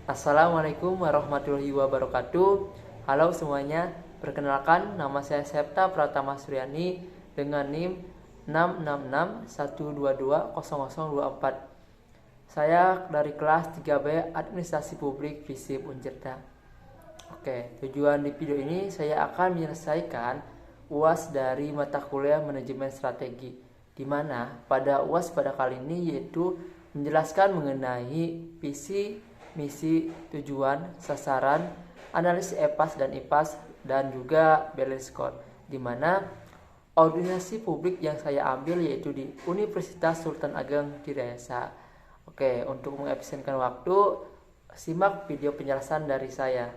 Assalamualaikum warahmatullahi wabarakatuh. Halo semuanya, perkenalkan nama saya Septa Pratama Suryani dengan NIM 66612200024. Saya dari kelas 3B Administrasi Publik FISIP Untirta. Oke, tujuan di video ini saya akan menyelesaikan UAS dari mata kuliah Manajemen Strategi, di mana pada UAS pada kali ini yaitu menjelaskan mengenai visi, misi, tujuan, sasaran, analisis EPAS dan IPAS, dan juga balance score, di mana organisasi publik yang saya ambil yaitu di Universitas Sultan Ageng Tirayasa. Oke, untuk mengefisienkan waktu, simak video penjelasan dari saya.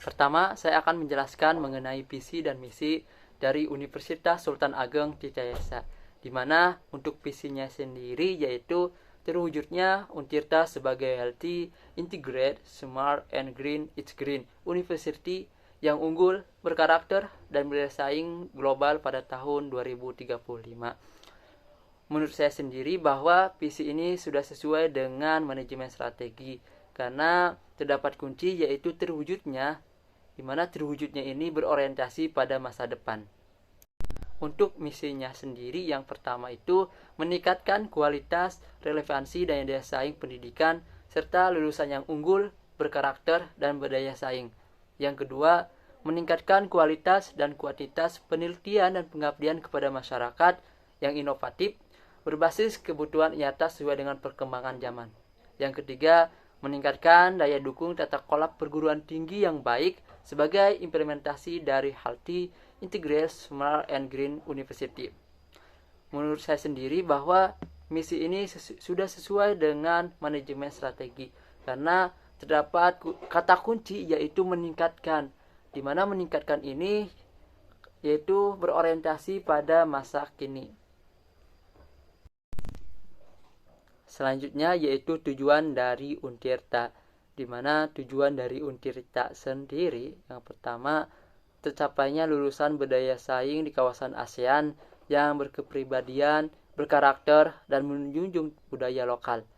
Pertama, saya akan menjelaskan mengenai visi dan misi dari Universitas Sultan Ageng Tirayasa, di mana untuk visinya sendiri yaitu terwujudnya Untirta sebagai healthy, integrated, smart, and green, it's green university yang unggul, berkarakter, dan bersaing global pada tahun 2035. Menurut saya sendiri bahwa visi ini sudah sesuai dengan manajemen strategi, karena terdapat kunci yaitu terwujudnya, di mana terwujudnya ini berorientasi pada masa depan. Untuk misinya sendiri, yang pertama itu meningkatkan kualitas, relevansi, dan daya saing pendidikan, serta lulusan yang unggul, berkarakter, dan berdaya saing. Yang kedua, meningkatkan kualitas dan kuantitas penelitian dan pengabdian kepada masyarakat yang inovatif, berbasis kebutuhan nyata sesuai dengan perkembangan zaman. Yang ketiga, meningkatkan daya dukung tata kelola perguruan tinggi yang baik sebagai implementasi dari Healthy, Integrated, Smart, and Green University. Menurut saya sendiri bahwa misi ini sudah sesuai dengan manajemen strategi, karena terdapat kata kunci yaitu meningkatkan, di mana meningkatkan ini yaitu berorientasi pada masa kini. Selanjutnya yaitu tujuan dari Untirta, di mana tujuan dari Untirta sendiri yang pertama tercapainya lulusan berdaya saing di kawasan ASEAN yang berkepribadian, berkarakter, dan menjunjung budaya lokal.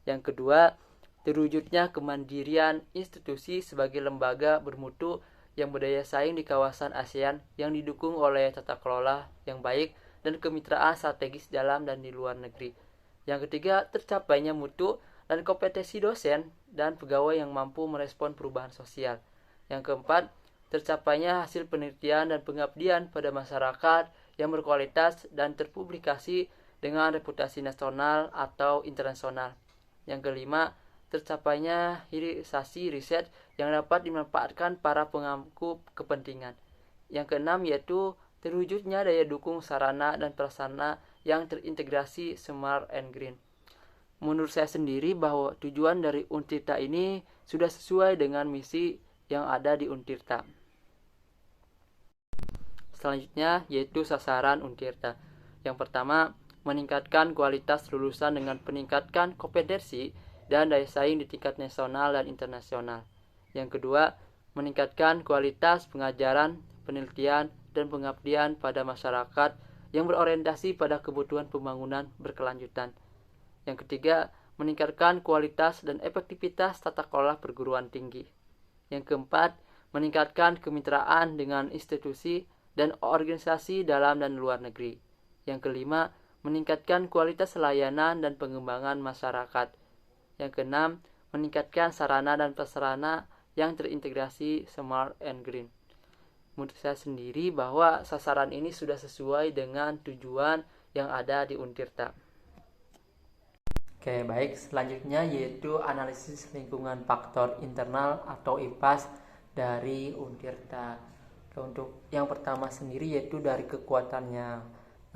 Yang kedua, terwujudnya kemandirian institusi sebagai lembaga bermutu yang berdaya saing di kawasan ASEAN yang didukung oleh tata kelola yang baik dan kemitraan strategis dalam dan di luar negeri. Yang ketiga, tercapainya mutu dan kompetensi dosen dan pegawai yang mampu merespon perubahan sosial. Yang keempat, tercapainya hasil penelitian dan pengabdian pada masyarakat yang berkualitas dan terpublikasi dengan reputasi nasional atau internasional. Yang kelima, tercapainya hilirisasi riset yang dapat dimanfaatkan para pemangku kepentingan. Yang keenam yaitu terwujudnya daya dukung sarana dan prasarana yang terintegrasi smart and green. Menurut saya sendiri bahwa tujuan dari Untirta ini sudah sesuai dengan misi yang ada di Untirta. Selanjutnya yaitu sasaran Untirta. Yang pertama, meningkatkan kualitas lulusan dengan meningkatkan kompetensi dan daya saing di tingkat nasional dan internasional. Yang kedua, meningkatkan kualitas pengajaran, penelitian, dan pengabdian pada masyarakat yang berorientasi pada kebutuhan pembangunan berkelanjutan. Yang ketiga, meningkatkan kualitas dan efektivitas tata kelola perguruan tinggi. Yang keempat, meningkatkan kemitraan dengan institusi dan organisasi dalam dan luar negeri. Yang kelima, meningkatkan kualitas layanan dan pengembangan masyarakat. Yang keenam, meningkatkan sarana dan prasarana yang terintegrasi smart and green. Menurut saya sendiri bahwa sasaran ini sudah sesuai dengan tujuan yang ada di Untirta. Oke, baik. Selanjutnya yaitu analisis lingkungan faktor internal atau IPAS dari Untirta. Untuk yang pertama sendiri yaitu dari kekuatannya.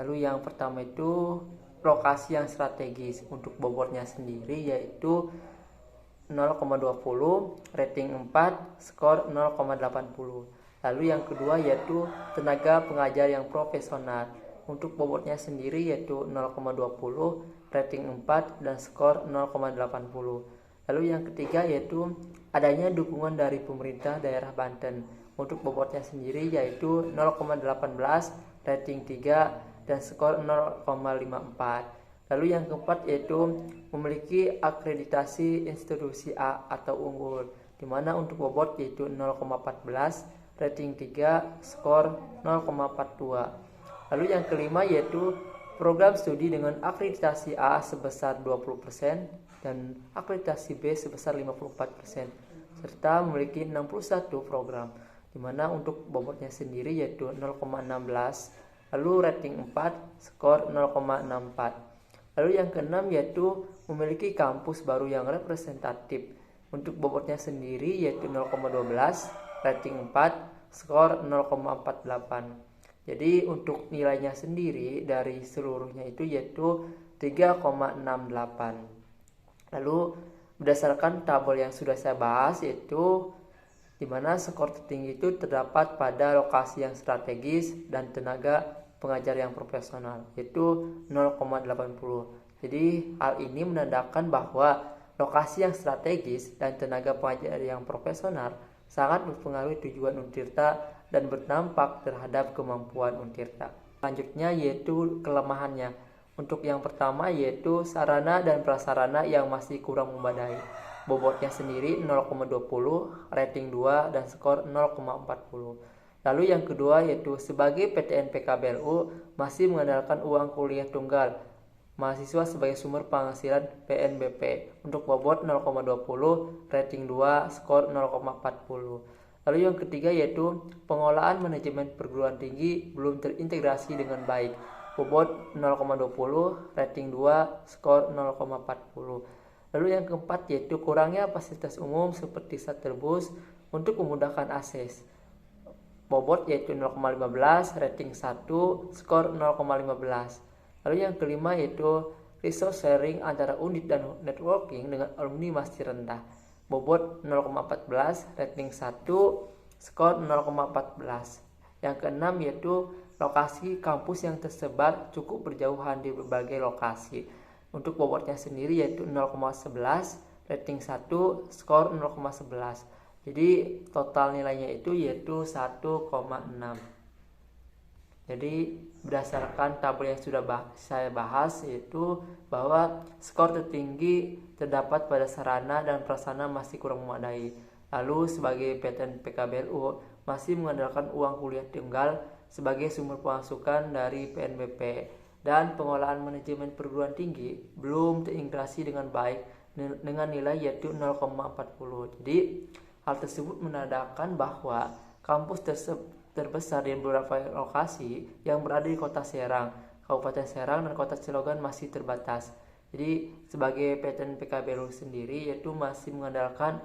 Lalu yang pertama itu lokasi yang strategis. Untuk bobotnya sendiri yaitu 0,20, rating 4, skor 0,80. Lalu yang kedua yaitu tenaga pengajar yang profesional. Untuk bobotnya sendiri yaitu 0,20, rating 4, dan skor 0,80. Lalu yang ketiga yaitu adanya dukungan dari pemerintah daerah Banten. Untuk bobotnya sendiri yaitu 0,18, rating 3, dan skor 0,54. Lalu yang keempat yaitu memiliki akreditasi institusi A atau unggul, di mana untuk bobot yaitu 0,14, rating 3, skor 0,42. Lalu yang kelima yaitu program studi dengan akreditasi A sebesar 20% dan akreditasi B sebesar 54%, serta memiliki 61 program, di mana untuk bobotnya sendiri yaitu 0,16, lalu rating 4, skor 0,64. Lalu yang keenam yaitu memiliki kampus baru yang representatif. Untuk bobotnya sendiri yaitu 0,12, rating 4, skor 0,48. Jadi untuk nilainya sendiri dari seluruhnya itu yaitu 3,68. Lalu berdasarkan tabel yang sudah saya bahas yaitu di mana skor tertinggi itu terdapat pada lokasi yang strategis dan tenaga pengajar yang profesional yaitu 0,80. Jadi hal ini menandakan bahwa lokasi yang strategis dan tenaga pengajar yang profesional sangat mempengaruhi tujuan Untirta dan berdampak terhadap kemampuan Untirta. Selanjutnya yaitu kelemahannya. Untuk yang pertama yaitu sarana dan prasarana yang masih kurang memadai. Bobotnya sendiri 0,20, rating 2 dan skor 0,40. Lalu yang kedua yaitu sebagai PTN PKBLU masih mengandalkan uang kuliah tunggal mahasiswa sebagai sumber penghasilan PNBP untuk bobot 0,20, rating 2, skor 0,40. Lalu yang ketiga yaitu pengolahan manajemen perguruan tinggi belum terintegrasi dengan baik. Bobot 0,20, rating 2, skor 0,40. Lalu yang keempat yaitu kurangnya fasilitas umum seperti satelbus untuk memudahkan akses. Bobot yaitu 0,15, rating 1, skor 0,15. Lalu yang kelima yaitu resource sharing antara unit dan networking dengan alumni masih rendah. Bobot 0,14, rating 1, skor 0,14. Yang keenam yaitu lokasi kampus yang tersebar cukup berjauhan di berbagai lokasi. Untuk bobotnya sendiri yaitu 0,11, rating 1, skor 0,11. Jadi total nilainya itu yaitu 1,6. Jadi berdasarkan tabel yang sudah saya bahas yaitu bahwa skor tertinggi terdapat pada sarana dan prasarana masih kurang memadai. Lalu sebagai PTN PKBLU masih mengandalkan uang kuliah tunggal sebagai sumber pemasukan dari PNBP dan pengolahan manajemen perguruan tinggi belum terintegrasi dengan baik dengan nilai yaitu 0,40. Jadi hal tersebut menandakan bahwa kampus terbesar di beberapa lokasi yang berada di Kota Serang, Kabupaten Serang, dan Kota Cilegon masih terbatas. Jadi sebagai PTN PKBLU sendiri yaitu masih mengandalkan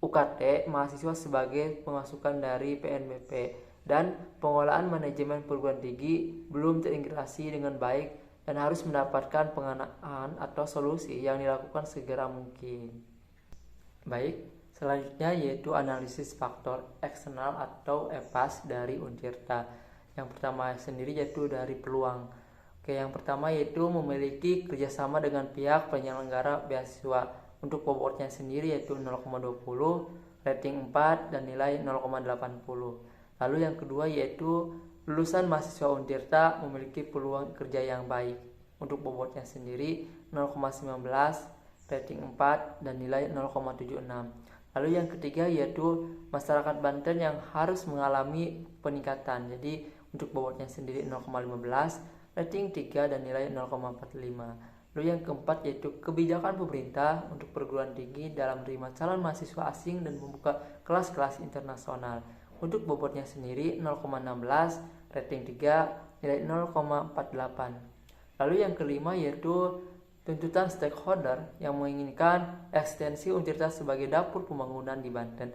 UKT mahasiswa sebagai pemasukan dari PNBP dan pengolahan manajemen perguruan tinggi belum terintegrasi dengan baik dan harus mendapatkan penganaan atau solusi yang dilakukan segera mungkin. Baik. Selanjutnya yaitu analisis faktor eksternal atau EFAS dari Untirta. Yang pertama sendiri yaitu dari peluang. Yang pertama yaitu memiliki kerjasama dengan pihak penyelenggara beasiswa. Untuk bobotnya sendiri yaitu 0,20, rating 4 dan nilai 0,80. Lalu yang kedua yaitu lulusan mahasiswa Untirta memiliki peluang kerja yang baik. Untuk bobotnya sendiri 0,19, rating 4 dan nilai 0,76. Lalu yang ketiga yaitu masyarakat Banten yang harus mengalami peningkatan. Jadi untuk bobotnya sendiri 0,15, rating 3 dan nilai 0,45. Lalu yang keempat yaitu kebijakan pemerintah untuk perguruan tinggi dalam menerima calon mahasiswa asing dan membuka kelas-kelas internasional. Untuk bobotnya sendiri 0,16, rating 3, nilai 0,48. Lalu yang kelima yaitu tuntutan stakeholder yang menginginkan ekstensi Untirta sebagai dapur pembangunan di Banten.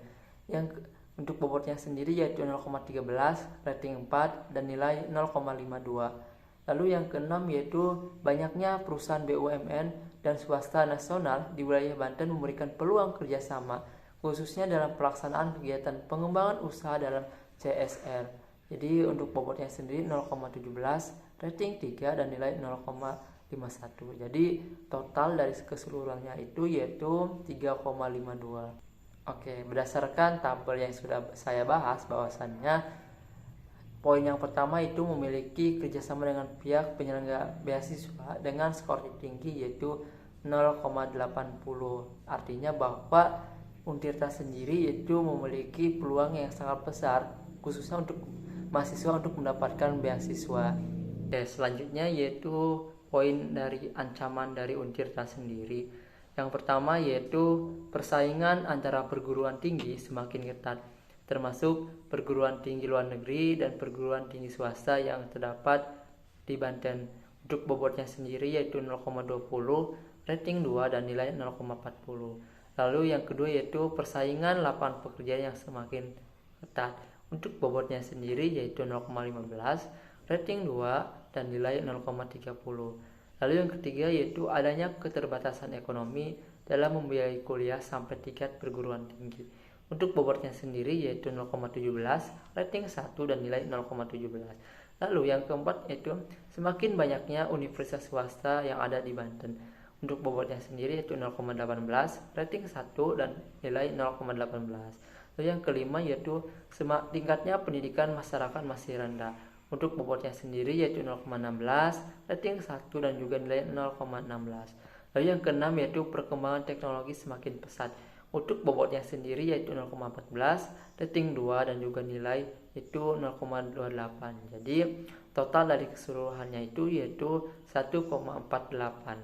Yang untuk bobotnya sendiri yaitu 0,13, rating 4 dan nilai 0,52. Lalu yang keenam yaitu banyaknya perusahaan BUMN dan swasta nasional di wilayah Banten memberikan peluang kerjasama khususnya dalam pelaksanaan kegiatan pengembangan usaha dalam CSR. Jadi untuk bobotnya sendiri 0,17, rating 3 dan nilai 0,51. Jadi total dari keseluruhannya itu yaitu 3,52. Oke, berdasarkan tabel yang sudah saya bahas bahwasannya Poin yang pertama itu memiliki kerjasama dengan pihak penyelenggara beasiswa dengan skor tinggi yaitu 0,80. Artinya bahwa Untirta sendiri itu memiliki peluang yang sangat besar khususnya untuk mahasiswa untuk mendapatkan beasiswa. Oke, selanjutnya yaitu poin dari ancaman dari Untirta sendiri. Yang pertama yaitu persaingan antara perguruan tinggi semakin ketat, termasuk perguruan tinggi luar negeri dan perguruan tinggi swasta yang terdapat di Banten. Untuk bobotnya sendiri yaitu 0,20, rating 2 dan nilai 0,40. Lalu yang kedua yaitu persaingan lapangan pekerjaan yang semakin ketat. Untuk bobotnya sendiri yaitu 0,15, rating 2 dan nilai 0,30. Lalu yang ketiga yaitu adanya keterbatasan ekonomi dalam membiayai kuliah sampai tingkat perguruan tinggi. Untuk bobotnya sendiri yaitu 0,17, rating 1 dan nilai 0,17. Lalu yang keempat yaitu semakin banyaknya universitas swasta yang ada di Banten. Untuk bobotnya sendiri yaitu 0,18, rating 1 dan nilai 0,18. Lalu yang kelima yaitu tingkatnya pendidikan masyarakat masih rendah. Untuk bobotnya sendiri yaitu 0,16, rating 1 dan juga nilai 0,16. Lalu yang keenam yaitu perkembangan teknologi semakin pesat. Untuk bobotnya sendiri yaitu 0,14, rating 2 dan juga nilai itu 0,28. Jadi total dari keseluruhannya itu yaitu 1,48.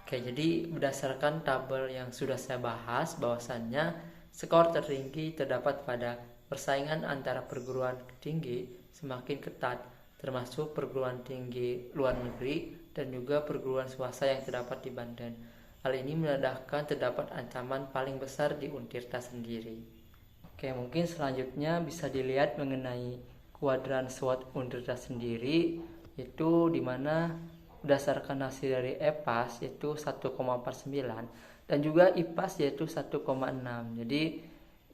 Oke, jadi berdasarkan tabel yang sudah saya bahas bahwasannya skor tertinggi terdapat pada persaingan antara perguruan tinggi semakin ketat, termasuk perguruan tinggi luar negeri dan juga perguruan swasta yang terdapat di Banten. Hal ini menandakan terdapat ancaman paling besar di Untirta sendiri. Oke, mungkin selanjutnya bisa dilihat mengenai kuadran SWOT Untirta sendiri, itu dimana berdasarkan hasil dari EPAS yaitu 1,49 dan juga IPAS yaitu 1,6. Jadi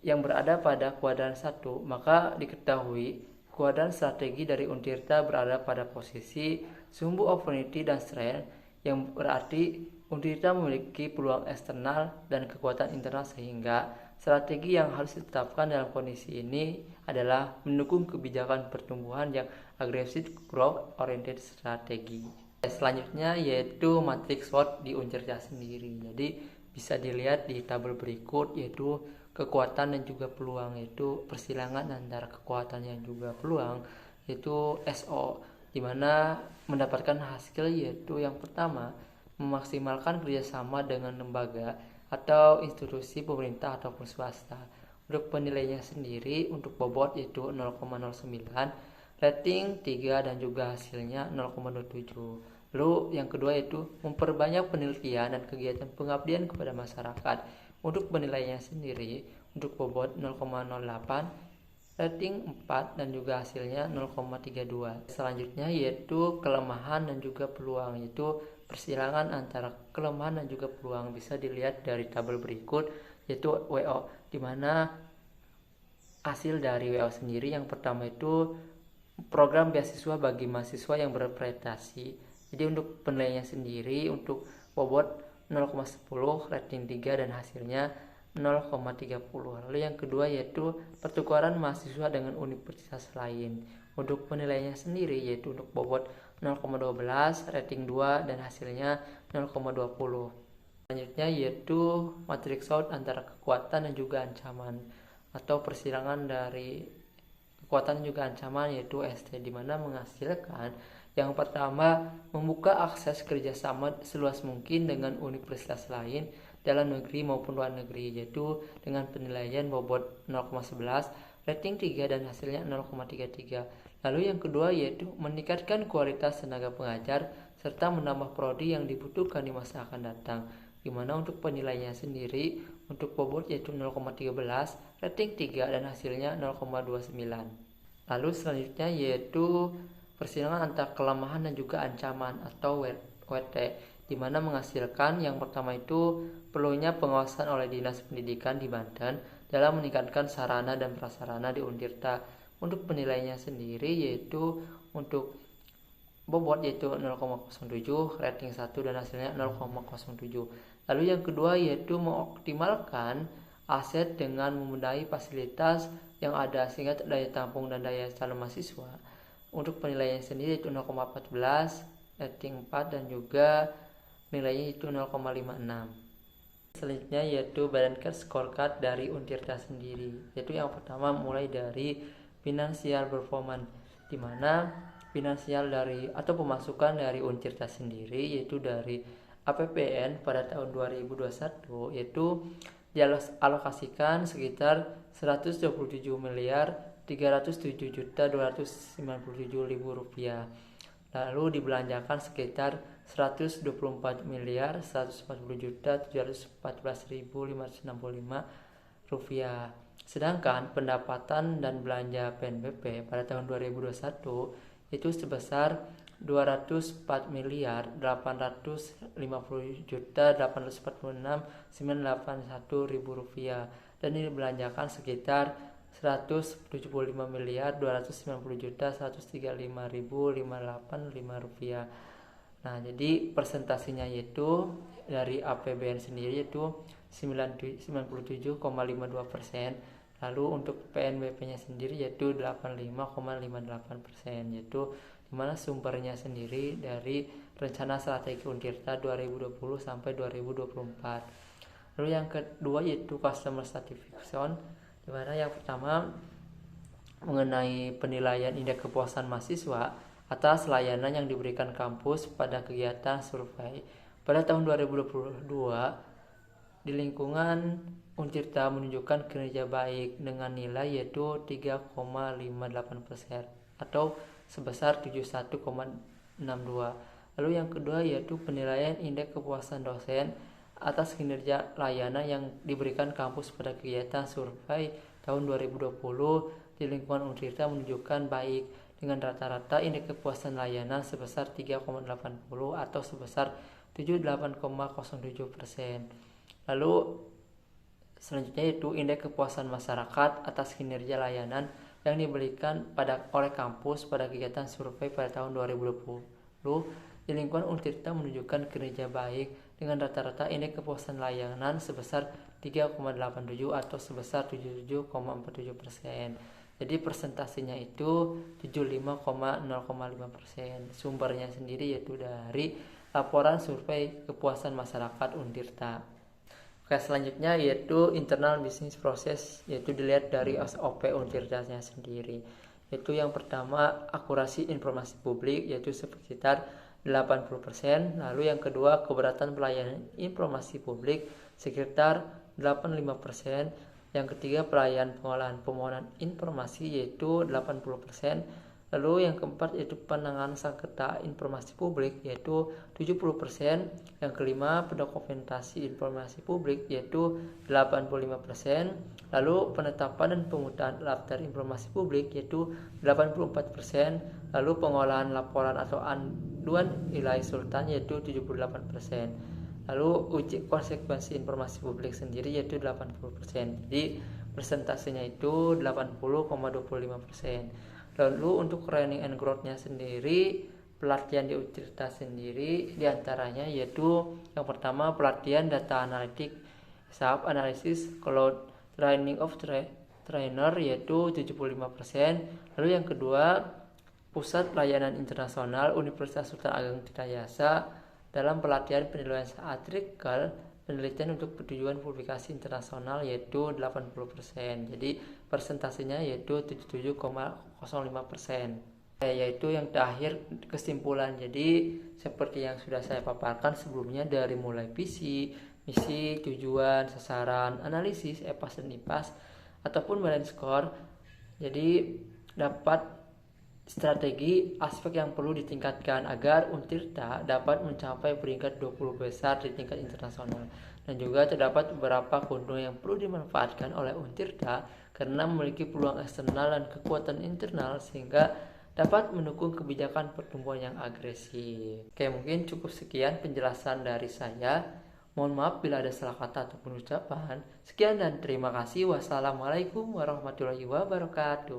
yang berada pada kuadran 1, maka diketahui kuadran strategi dari Untirta berada pada posisi sumbu opportunity dan strength, yang berarti Untirta memiliki peluang eksternal dan kekuatan internal, sehingga strategi yang harus ditetapkan dalam kondisi ini adalah mendukung kebijakan pertumbuhan yang agresif, growth oriented strategi. Selanjutnya yaitu matriks SWOT di Untirta sendiri. Jadi bisa dilihat di tabel berikut yaitu kekuatan dan juga peluang, yaitu persilangan antara kekuatan yang juga peluang, yaitu SO, dimana mendapatkan hasil yaitu yang pertama memaksimalkan kerjasama dengan lembaga atau institusi pemerintah ataupun swasta. Untuk penilaiannya sendiri untuk bobot yaitu 0,09, rating 3 dan juga hasilnya 0,27. Lalu yang kedua yaitu memperbanyak penelitian dan kegiatan pengabdian kepada masyarakat. Untuk penilaiannya sendiri untuk bobot 0,08, rating 4 dan juga hasilnya 0,32. Selanjutnya yaitu kelemahan dan juga peluang, yaitu persilangan antara kelemahan dan juga peluang bisa dilihat dari tabel berikut yaitu WO, dimana hasil dari WO sendiri yang pertama itu program beasiswa bagi mahasiswa yang berprestasi. Jadi untuk penilaiannya sendiri untuk bobot 0,10, rating 3 dan hasilnya 0,30. Lalu yang kedua yaitu pertukaran mahasiswa dengan universitas lain. Untuk penilaiannya sendiri yaitu untuk bobot 0,12, rating 2 dan hasilnya 0,20. Selanjutnya yaitu matriks SWOT antara kekuatan dan juga ancaman atau persilangan dari kekuatan dan juga ancaman yaitu ST, dimana menghasilkan yang pertama membuka akses kerjasama seluas mungkin dengan universitas lain dalam negeri maupun luar negeri, yaitu dengan penilaian bobot 0,11, rating 3 dan hasilnya 0,33. Lalu yang kedua yaitu meningkatkan kualitas tenaga pengajar serta menambah prodi yang dibutuhkan di masa akan datang, dimana untuk penilaiannya sendiri untuk bobot yaitu 0,13, rating 3 dan hasilnya 0,29. Lalu selanjutnya yaitu persilangan antara kelemahan dan juga ancaman atau WT, dimana menghasilkan yang pertama itu perlunya pengawasan oleh Dinas Pendidikan di Banten dalam meningkatkan sarana dan prasarana di Untirta. Untuk penilaiannya sendiri yaitu untuk bobot yaitu 0,07, rating 1 dan hasilnya 0,07. Lalu yang kedua yaitu mengoptimalkan aset dengan memenuhi fasilitas yang ada, sehingga daya tampung dan daya calon mahasiswa untuk penilaian sendiri itu 0,14, rating 4, dan juga nilainya itu 0,56. Selanjutnya yaitu Badankes Scorecard dari Untirta sendiri, yaitu yang pertama mulai dari financial performance, di mana finansial dari atau pemasukan dari Untirta sendiri yaitu dari APBN pada tahun 2021 yaitu dialokasikan sekitar 127.307.297.000 rupiah, lalu dibelanjakan sekitar 124.140.714.565 rupiah. Sedangkan pendapatan dan belanja PNBP pada tahun 2021 itu sebesar 204.850.846.981 rupiah, dan ini dibelanjakan sekitar 175.290.135.585 rupiah. Nah, jadi presentasinya yaitu dari APBN sendiri yaitu 97,52%. Lalu untuk PNBP-nya sendiri yaitu 85,58%, yaitu dimana sumbernya sendiri dari rencana strategi Untirta 2020 sampai 2024. Lalu yang kedua yaitu customer satisfaction, dimana yang pertama mengenai penilaian indeks kepuasan mahasiswa atas layanan yang diberikan kampus pada kegiatan survei pada tahun 2022 di lingkungan Untirta menunjukkan kinerja baik dengan nilai yaitu 3,58% atau sebesar 71,62. Lalu yang kedua yaitu penilaian indeks kepuasan dosen atas kinerja layanan yang diberikan kampus pada kegiatan survei tahun 2020 di lingkungan Untirta menunjukkan baik dengan rata-rata indeks kepuasan layanan sebesar 3,80 atau sebesar 78,07%. Lalu selanjutnya yaitu indeks kepuasan masyarakat atas kinerja layanan yang diberikan oleh kampus pada kegiatan survei pada tahun 2020 di lingkungan Untirta menunjukkan kinerja baik dengan rata-rata indeks kepuasan layanan sebesar 3,87 atau sebesar 77,47%. Jadi presentasinya itu 75,05%. Sumbernya sendiri yaitu dari laporan survei kepuasan masyarakat Untirta. Oke, selanjutnya yaitu internal business process, yaitu dilihat dari SOP Untirtanya sendiri. Yaitu yang pertama akurasi informasi publik yaitu sekitar 80%, lalu yang kedua keberatan pelayanan informasi publik sekitar 85%, yang ketiga pelayanan pengolahan permohonan informasi yaitu 80%, lalu yang keempat yaitu penanganan sengketa informasi publik yaitu 70%, yang kelima pendokumentasi informasi publik yaitu 85%, lalu penetapan dan pemutaan daftar informasi publik yaitu 84%, lalu pengolahan laporan atau aduan nilai sultan yaitu 78%. Lalu uji konsekuensi informasi publik sendiri yaitu 80%. Jadi presentasinya itu 80,25%. Lalu untuk training and growth-nya sendiri, pelatihan di Untirta sendiri diantaranya yaitu yang pertama pelatihan data analitik, SAP analisis, cloud training of trainer yaitu 75%. Lalu yang kedua Pusat Pelayanan Internasional Universitas Sultan Ageng Tirtayasa dalam pelatihan penilaian artikel penelitian untuk tujuan publikasi internasional yaitu 80%. Jadi presentasinya yaitu 77,05%. Yaitu yang terakhir kesimpulan. Jadi seperti yang sudah saya paparkan sebelumnya dari mulai visi, misi, tujuan, sasaran, analisis, EPAS dan IPAS ataupun balance score. Jadi dapat strategi aspek yang perlu ditingkatkan agar Untirta dapat mencapai peringkat 20 besar di tingkat internasional, dan juga terdapat beberapa keuntungan yang perlu dimanfaatkan oleh Untirta karena memiliki peluang eksternal dan kekuatan internal sehingga dapat mendukung kebijakan pertumbuhan yang agresif. Oke, mungkin cukup sekian penjelasan dari saya. Mohon maaf bila ada salah kata ataupun ucapan. Sekian dan terima kasih. Wassalamualaikum warahmatullahi wabarakatuh.